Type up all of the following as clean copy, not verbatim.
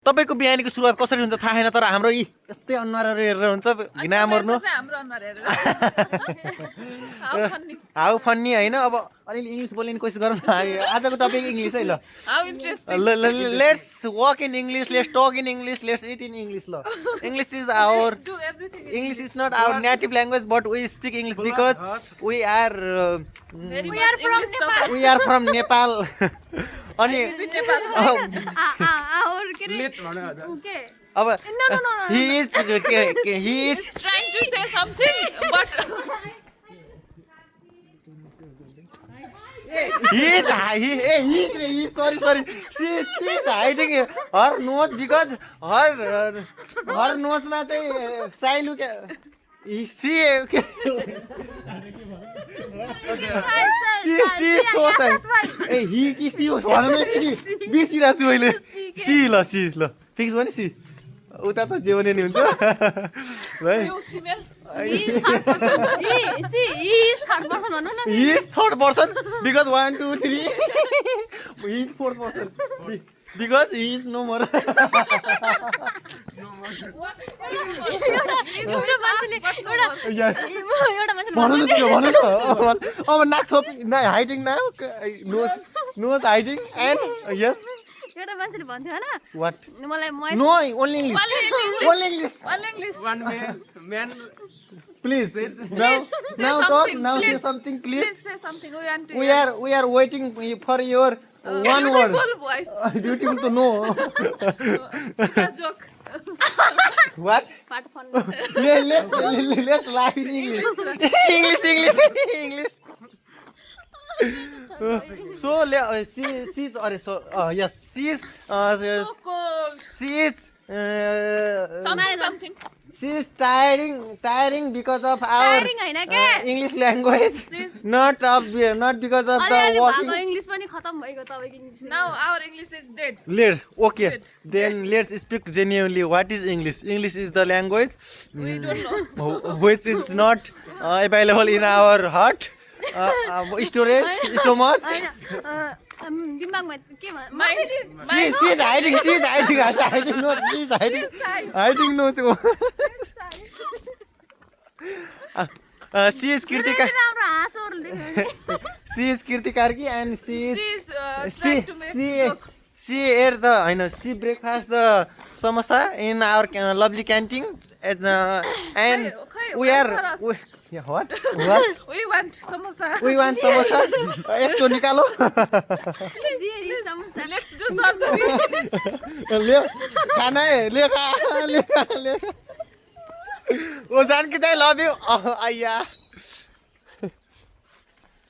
तपाईको बिहानीको सुरुवात कसरी हुन्छ थाहा छैन तर हाम्रो यी यस्तै अनुहारहरू हेरेर हुन्छ घिना मर्नु हाउ फन्नी हैन अब अलि इंग्लिश बोल्ने कोसिस गरौँ आजको टपिक इंग्लिश है ल लेट्स वक इन English let's talk in English let's it in English ल English is our English is not our native language but we speak English because we are from Nepal अनि अब he is trying to say something but he is sorry she is hiding her nose because her nose ma chai साइलु के she so shy A he कि she हो भन्नु नि बिर्सिरा छु अहिले she ल फिक्स भने she उता त जे भने नि हुन्छ है he is third person because 1 2 3 he is fourth person because he is no more yes भन्नु न अब नाक छोपी hiding now nose hiding and यस एउटा मान्छेले भन्थ्यो हैन what मलाई no only english one man please now something, now say please. something please say something we are waiting for your one word voice beautiful to know joke what पाट fun yeah let's laugh in english so she's yes she's something she is tiring because of our Tiring हैन के english language She's- not because of the अलि walking भाको English पनि खतम भएको तपाईको English now our english is dead okay then let's speak genuinely what is english is the language we don't know which is not available in our heart storage stomach हैन दिमागमा के mind she is hiding no she is Kirtika राम्रो हाँसोहरु देख्नु she is Kirti Karki and she is trying to make joke she ate the she breakfast the samosa in our lovely canteen and we are yeah what we want samosa we want samosa एक चो निकालो let's do surgery ले खाना है ले खा ओ जान कि दाइ लभ यु आया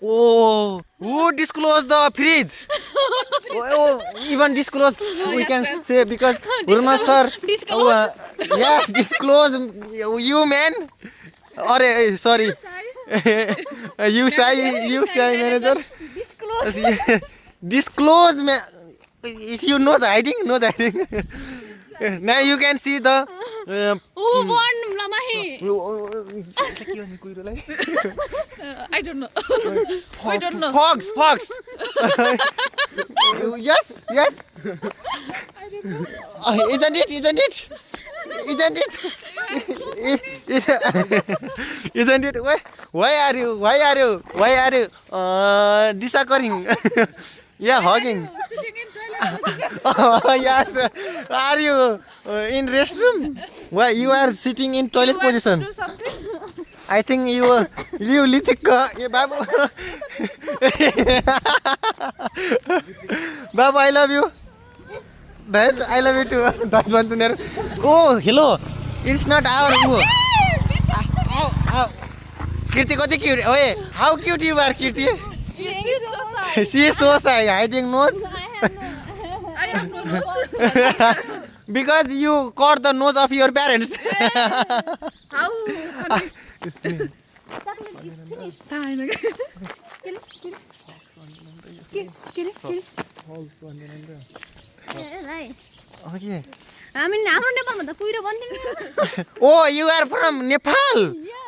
oh who disclose the fridge even disclose we can say because Burma sir yes disclose you man or sorry you say manager disclose man if you knows hiding now you can see the O one लमाही I don't know we don't know fox yes isn't it isn't it why are you disagreeing yeah hugging sitting in toilet yes are you in restroom why you are sitting in toilet position do something I think you litika ye babu babu I love you but I love you too that one tuner oh hello it's not our Kirti kati cute oye how cute you are Kirti you see so sad she is so shy hiding nose I have no nose because you caught the nose of your parents how okay हामी हाम्रो नेपालमा त कुइरो भन्दिन oh you are from Nepal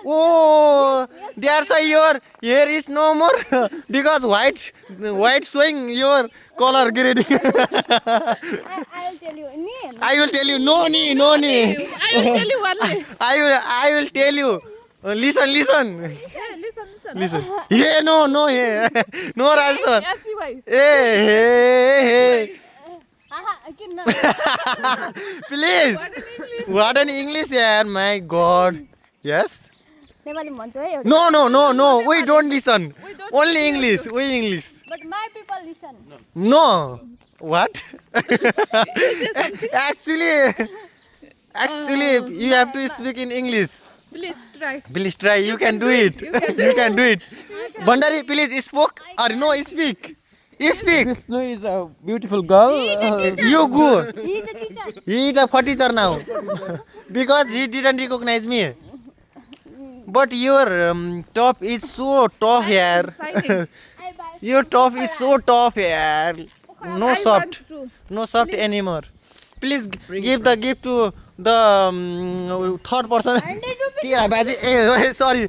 oh that's why your hair is no more because white showing your color grading. I'll tell you. Ni. I will tell you. No, ni, no, ni. I will tell you one day. I will tell you. Listen. Yeah, listen. Yeah, no, yeah. No, Ralson. Ask me why. Hey. किन Please. What an English, yeah. My God. Yes. Nepali भन्छु है एउटा. No. We don't listen. We don't Only listen. English. We English. But my people listen. No. What? Say something. Actually, you have to speak in English. Please try. Please try. You can do it. You can do it. Bandari, please speak or no speak. Speak. Krishna is a beautiful girl. You go. He is a teacher. He is a teacher now because he didn't recognize me. But your top is so tough here. Signing. I buy. Your top is so tough here. No I soft. want to. No soft anymore. Please give the gift to the third person. 100 rupees. Tera baji. Sorry.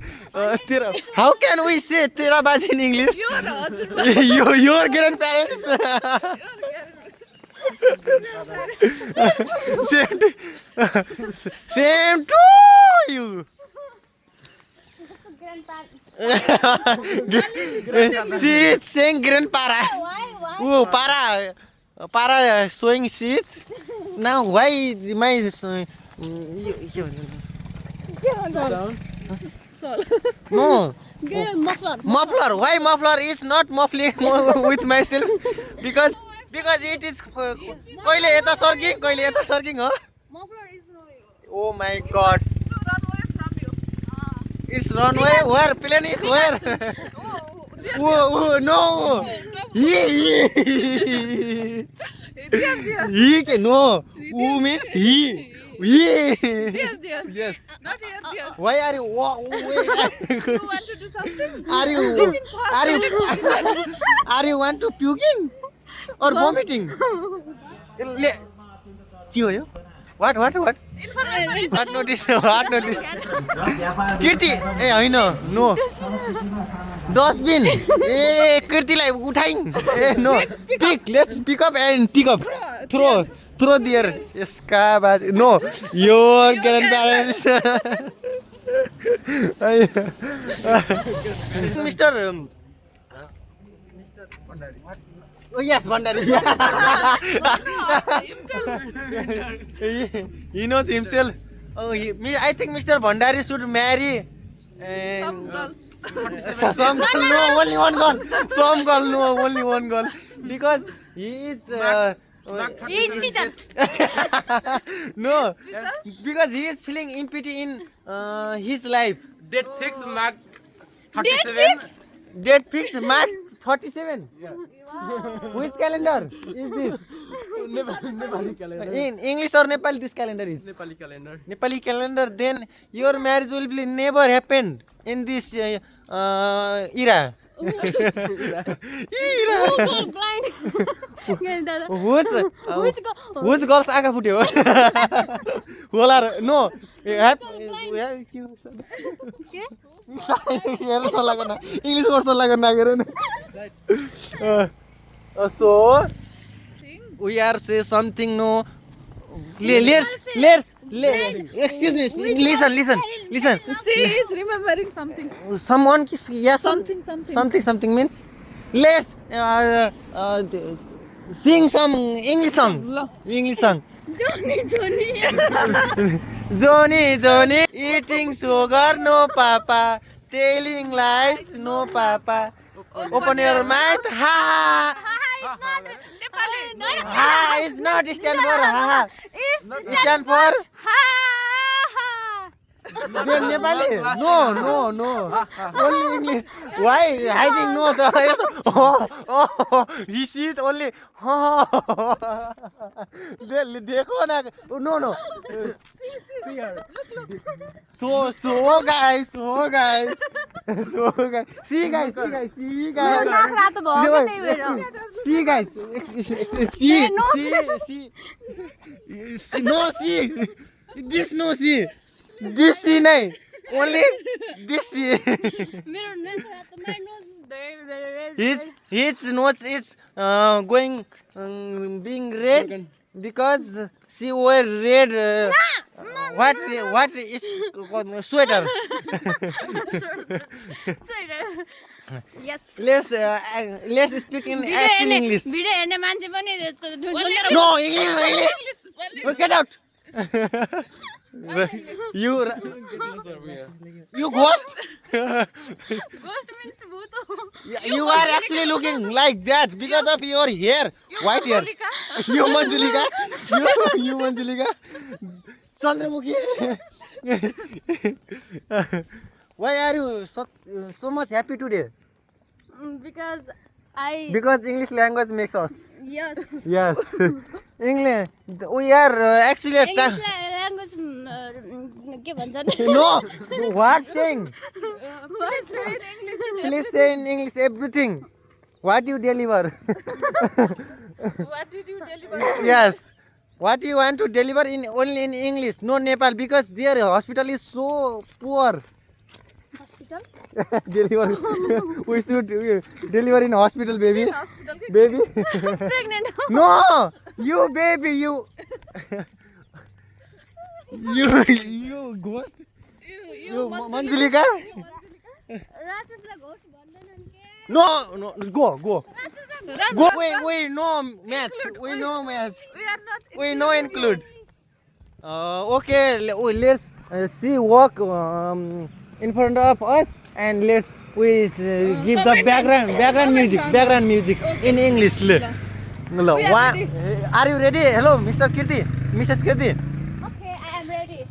How can we say tera baji in English? You're a Your grandparents. Same to you. She is saying grandpara. Why? Oh, para showing seeds. Now why my Sol. no Give muffler. muffler? Why muffler is not muffling with myself? Because it is koile eta sarking ho. Muffler is no. Oh my God! To run away from you. It's runway. Where plane is where? Oh, No. dear. He can no. Who means he? He. Dear. Yes. Not dear. Why are you? You want to do something? Are you want to puking or vomiting? के हो यो? What? Information. What notice? Kirti ए होइन no dustbin ए कीर्तिलाई उठाइङ ए no let's pick up and tick up throw there यसका बाज नो यो grandparents mister yes Bandari he knows himself. I think Mr. Bandari should marry Some girl. some girl. No, only one girl. Some girl. No, only one girl. Because he is He is teacher. no, because he is feeling empty in his life. Date fix Mark Date 37. fix? Date fixed March 47. Which calendar is this? Nepali calendar. In English or Nepali this calendar is? Nepali calendar. Nepali calendar, then your marriage will be never happened in this era. Who girl blind? Whose girls आँखा फुट्यो होला र no हेर सल्लाह गर्न English word सल्लाह गर्न आएको न so we are say something no let's excuse me listen She is remembering something. someone yeah something means let's sing some English song Johnny eating sugar no papa telling lies no papa open your mouth ha ha is not stand for ha stand for then Nepali no only English why hiding no he sees only देखो ना no so guys see guys this see nahi only this see मेरो knows my nose is very his nose is going being red because she wear red what is sweater. Yes. Let's speak in actual English. Video हेर्ने मान्छे पनि No, English. Get out. You ghost. Ghost means भूत हो. You are actually looking like that because of your hair, white hair. You Manjulika. You Manjulika. Chandramukhi. Why are you so much happy today? Because I Because English language makes us. yes. Yes. English. We are actually a English language के भन्छ नि? No. What saying? Please say in English. Please say in English everything. What you deliver? What did you deliver? Yes. What you want to deliver in only in English, no Nepal, because their hospital is so poor. Hospital? Deliver. We should deliver in hospital, baby. Hospital. Baby. Pregnant. No, you baby, you. You ghost. You Manjulika. राक्षसलाई ghost भन्दैनन् के? No, go. Go. We know maths. We know maths. We are not. We know include. Okay, let's see walk in front of us and let's give the background music in English. Hello, We are ready. are you ready? Hello, Mr. Kirti, Mrs. Kirti. Okay, I am ready.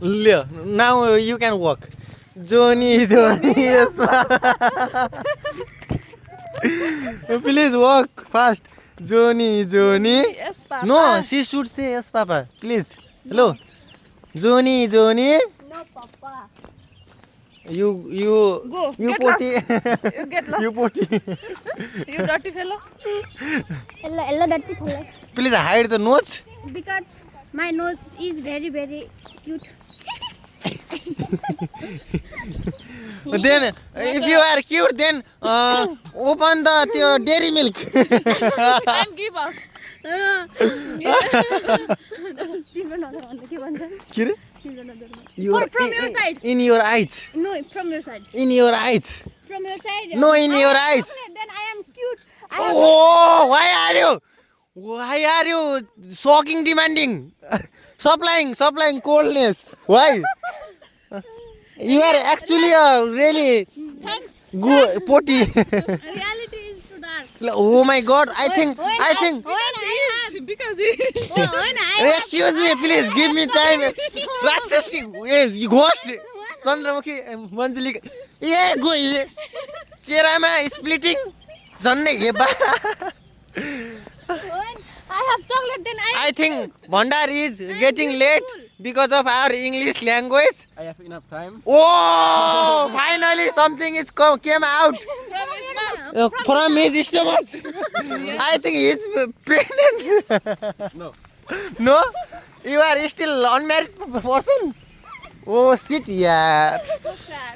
Now you can walk. Johnny, yes. Please walk fast. Johnny. Yes, Papa. No, she should say yes, Papa. Please. Hello. Johnny. No, Papa. You Go. You Get potty. You get lost. You potty. You dirty fellow. Ella dirty fellow. Please hide the nose. Because my nose is very, very cute. Then, if you are cute, then open the dairy milk. And give us. तिम्रो नजर भन्दा के भन्छ? के रे? तिम्रो नजर भन्दा. Your- From your side. In your eyes. No, from your side. In your eyes. From your side. No, in your eyes. Okay, then I am cute. I am Oh, why are you shocking, demanding, supplying coldness? Why? You are actually a really Thanks. good potty. reality is too dark. Oh my God! I think. Because he is. होइन, I Excuse me, please give me time. Rakshasni, you ghost. Chandramukhi, Manjulika. Yeah, go. Kerama splitting. Janne heba. I have chocolate, then I think Bhandar is getting late because of our English language. I have enough time. Oh, finally something is came out From his mouth. from his stomach. I think he is pregnant. No. No? You are still unmarried person? Oh, shit, yeah.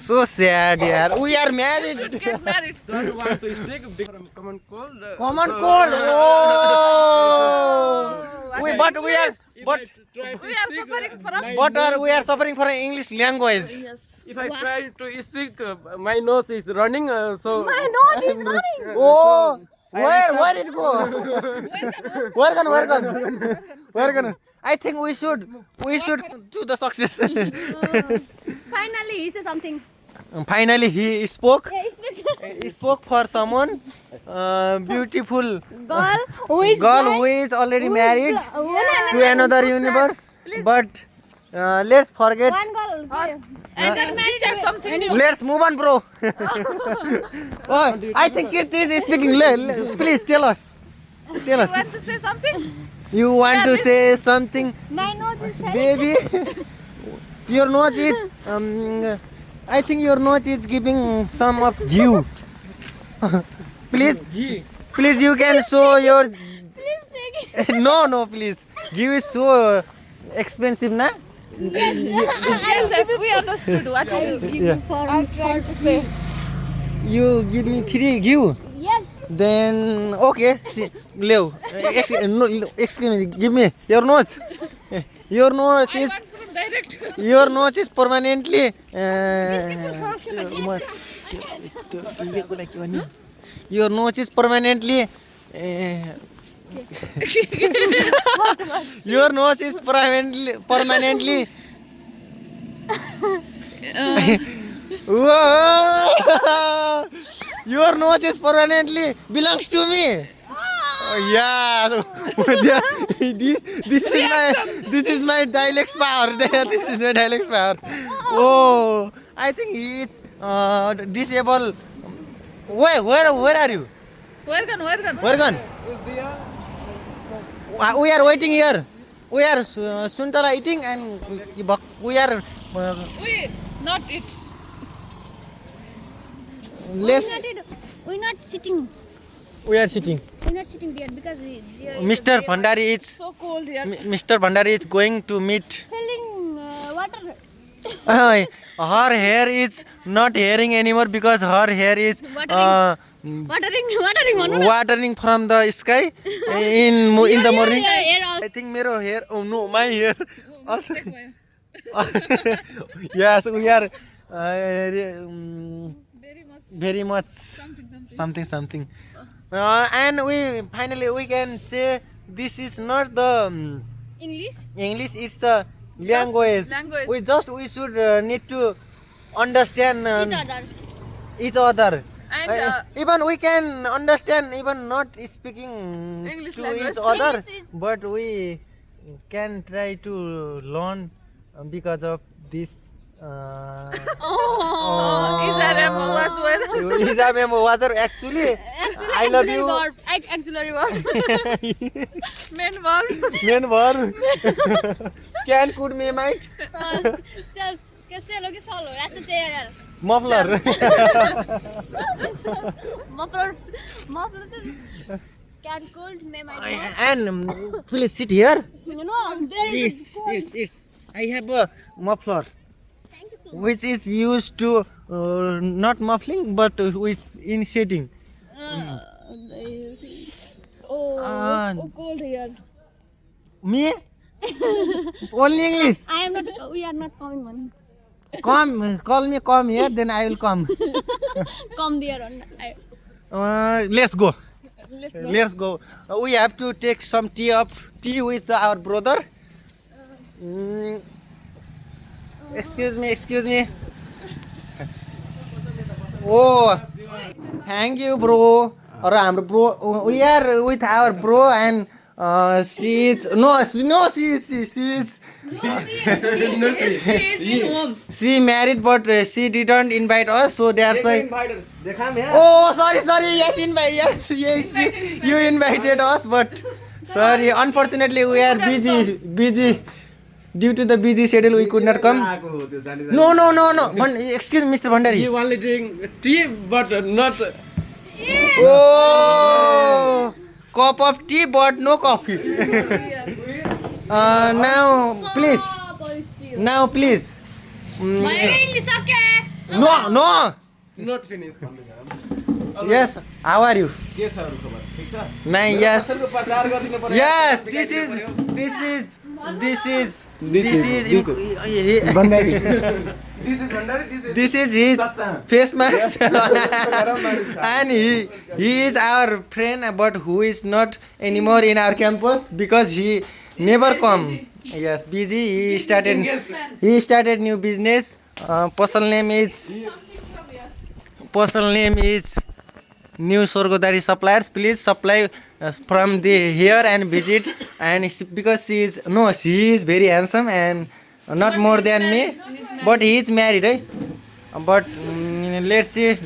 So sad, yeah. We are married. Get married. Don't want to speak common cold. Common cold. Oh. But we are suffering from English language. Yes. If I try to speak, my nose is running. So my nose is running. Oh, where it go? Where can? I think we should do the success. Finally, he said something. Finally, he spoke. Yeah, it's He spoke for someone beautiful girl who is girl blind, who is already married yeah, to another universe. But let's forget. one girl. And then sister something new. Let's move on, bro. Oh, I think Kirti is speaking. Please tell us. Tell You us. want to say something? You want to say something, My nose is very baby? Your nose is. I think your nose is giving some of you. Please, you can show your. Please take it. No, please. Give is so expensive, na? Yes, we understood what you Yeah. are trying to say. You give me free give. Yes. Then okay, see, Leo, excuse me, give me your nose. Your nose I is want from direct. your nose is permanently. Your nose is permanently. Your nose is permanently. Whoa! Your nose is permanently belongs to me. Yeah, this is my dialect's power. This is my dialect's power. Oh, I think he is disabled. Where are you? Where gone? Where gone? We are waiting here. We are Suntala eating and we are We not it. less. We're not sitting. We are sitting. We're not sitting there because there is Mr. Bhandari is So cold here. Mr. Bhandari is going to meet. filling water. Her hair is not hairing anymore because her hair is Watering. watering from the sky in the morning. Air also. I think mero hair. Oh no, my hair also. Take my- Yes, we are Very much very much something. And we finally we can say this is not the English. English. It's the language. language. We should need to understand Each other. And even we can understand even not speaking English to language. each other, English is- but we can try to learn because of this. Izarem was well. Isa memo was actually I love you. Actually, verb. Main verb. Main verb. Can could me might Solo que solo. ऐसे चाहिए muffler. Muffler can cold me my And please sit here. No, there is It's I have a muffler Thank you so which is used to not muffling but with in sitting. Ah. Cold here. Me? Only English. I am not. We are not coming one. Call me here, then I will come. Come there on. Let's go. Let's go. Let's go. We have to take some tea with our brother. Excuse me. Oh, thank you, bro. Or bro. We are with our bro and she is she married but she didn't invite us, so that's why. Oh, sorry. Yes, you invited us, but sorry, unfortunately we are busy. Due to the busy schedule, we could not come. No. Excuse me, Mr. Bhandari. You only drink tea, but not. Oh, cup of tea, but no coffee. Now, please. English okay. No. Not finished. Yes. How are you? Yes, sir. Nice. Yes. Yes. Yes. This is his face mask. And he is our friend, but who is not anymore in our campus because he never come. Yes, busy. He started new business. Personal name is New Sorgodari Suppliers. Please supply from the here and visit. And because he is very handsome and not more than me, but he is married, right? But let's see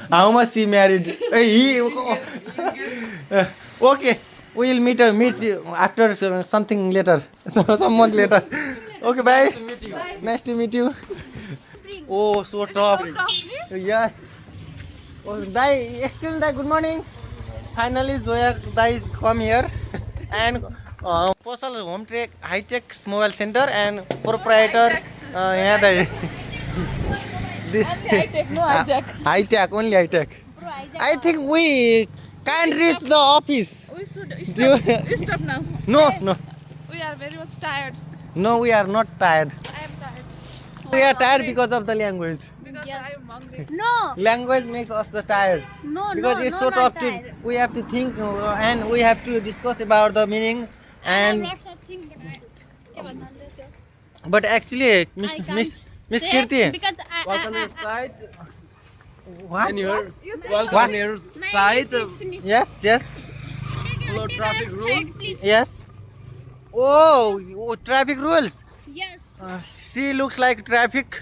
how much he married. Okay, we will meet after something later, some month later. Okay, bye. Nice to meet you. Oh, so tough. Yes. Oh, excuse me, good morning. Finally, Zoya is come here and Postal Home Tech High Tech Mobile Center and proprietor. Only I take no hijack. High Tech, only High Tech. Bro, I I think we can't reach the office. We should Do you- stop. We stop now. No. We are very much tired. No, we are not tired. I am tired We are tired because of the language. because Yes. I am hungry. No, Language makes us the tired. no, Because no, it's no, so not tough tired. to. We have to think and we have to discuss about the meaning. I have And lots of things, but actually, Miss I can't Miss say Kirti, because Welcome your side. what? And your What? welcome your my side. English is finished. Yes, Follow traffic rules. Please. yes. Oh, traffic rules. Yes. She looks like traffic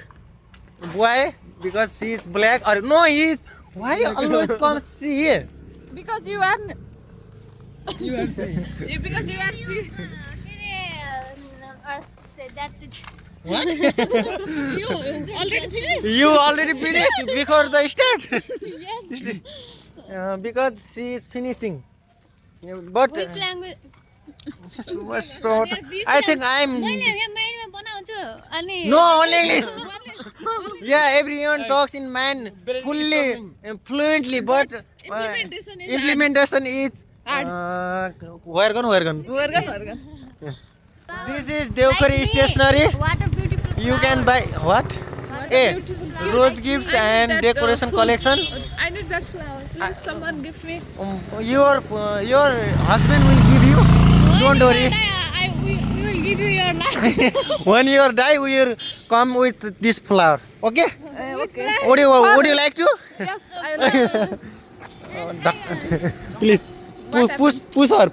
boy because she is black. Or no, he is. Why always comes she? Because you are. You are saying. Because you are. That's it. What? You already finished. You already finished before the start. Yes. Because she is finishing. Yeah, but Which language? so I think I'm मैले यहाँ माइन्डमा बनाउँछु अनि no only English. Yeah, everyone talks in man fully fluently, but implementation is where gone. Wargan. This is Devkari stationery. What a beautiful You can buy what? A rose gifts and decoration collection. I need that flower. Please, someone give me. Your husband will give you. Don't worry. we will give you your life. When you die, we will come with this flower. Okay? Okay. Would you like to? Yes, I love. Please push her.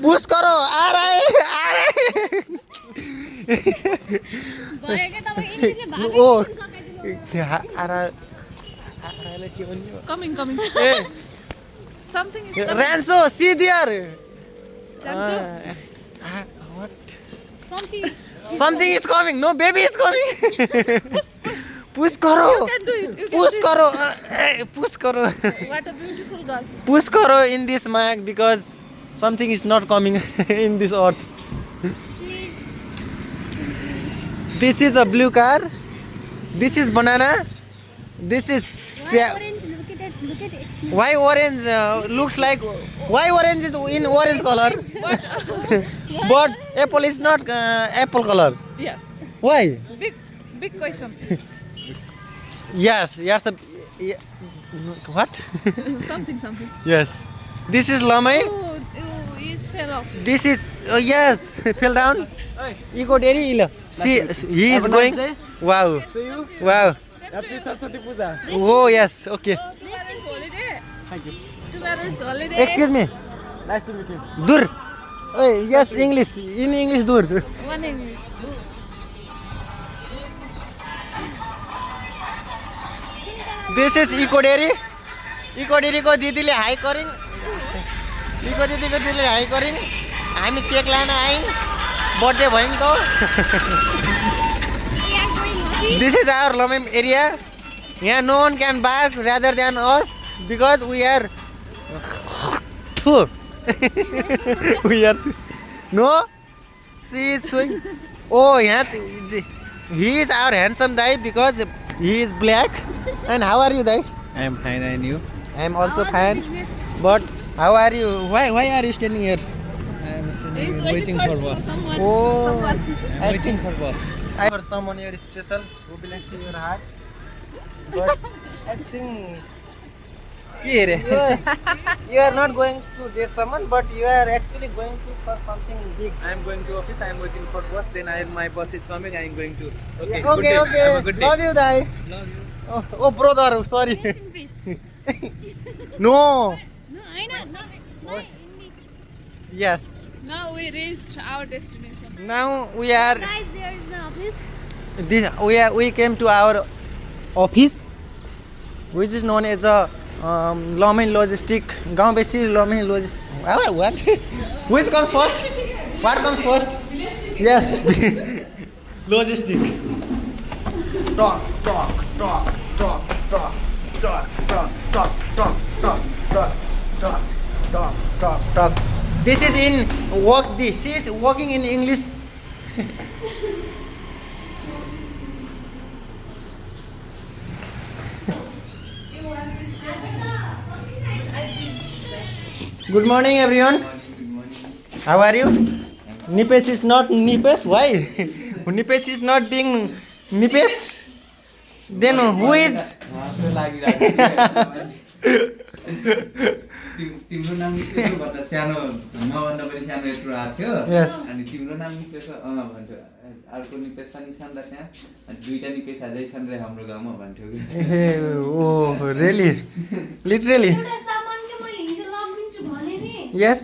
Push करो आ रहा है भयो के तपाईँ इङ्ग्लिसले भाग ओ सकाइदिनु आ रहा के भन्यो Coming. A Something is coming. Ranso, see there. What? something Something is coming. No, baby is coming. Push करो. You can do it. You can Push do करो. Push करो. it. What a beautiful girl. Push करो in this mic because something is not coming in this earth. please This is a blue car. This is banana. This is why orange look at it why orange looks like why orange is in orange color but apple is not apple color. Yes. Why? Big question. Yes. Yeah. What? Something. Yes. This is Lamai. Oh, he's fell off. This is yes fell down. Ego deri. See, he is Have a going. nice day. Wow. See you. Wow. Happy Saraswati Puja. Oh yes. Okay. Tomorrow is holiday. Thank you. Tomorrow is holiday. Excuse me. Nice to meet you. Dur. Yes, English. In English, dur. One English. This is Eco Dairy. Eco Dairy को दिदीले high करिङ. Eco Dairy को दिदीले high करिङ. हामी cake लान आइन्. Birthday भइन् त. we are going office This is our Lamem area. Here no one can bark rather than us because we are. We are. No. She is showing. Oh yes. He is our handsome guy because he is black. And how are you, Dai? I am fine, and you? I am also How's the fine. business? But how are you? Why are you standing here? I am He's waiting for someone. Oh, Someone. I think for boss. I for someone here special who belongs to your heart. But I think you are not going to date someone, but you are actually going to for something big. I am going to office. I am waiting for boss. Then my boss is coming. I am going to. Okay. Yeah, Good day. Have a good day. Love you, Dai. Love you. Oh, brother, sorry. Rest in peace No. no I know no English Yes. Now we reached our destination. Now we are. guys there is no office We came to our office, which is known as a Lamai Logistic. गाउँ बेसी Lamai Logistic. What? Which comes first? What comes first? Yes. Logistic. Talk. This is in work. This is working in English. Good morning, everyone. How are you? Nipesh is not Nipesh. Why? Nipesh is not being Nipesh. Then who is? तिम्रो नाम निपेश हो भन्दा सानो मभन्दा पनि सानो यत्रो आएको थियो Yes. अनि तिम्रो नाम निपेश हो भन्थ्यो अर्को निपेश पनि छन् र त्यहाँ अनि दुईटा निपेश हाल्दै छन् रे हाम्रो गाउँमा भन्थ्यो कि Oh, really? Literally? एउटा सामान के मैले हिजो लगिदिन्छु भने नि Yes.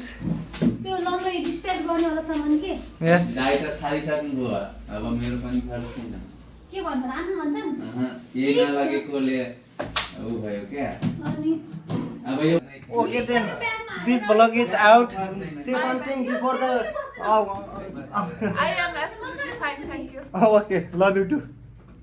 त्यो लम्बै डिस्प्याच गर्नेवाला सामान के Yes. दाइ त छाडिसक्नु भयो अब मेरो पनि खर्च छैन के भन्छ राख्नु भन्छन् यही नलागेकोले ऊ भयो क्या अनि अब यो Okay then. This vlog is out. Say something before the. I am absolutely fine, thank you. Okay. Love you too.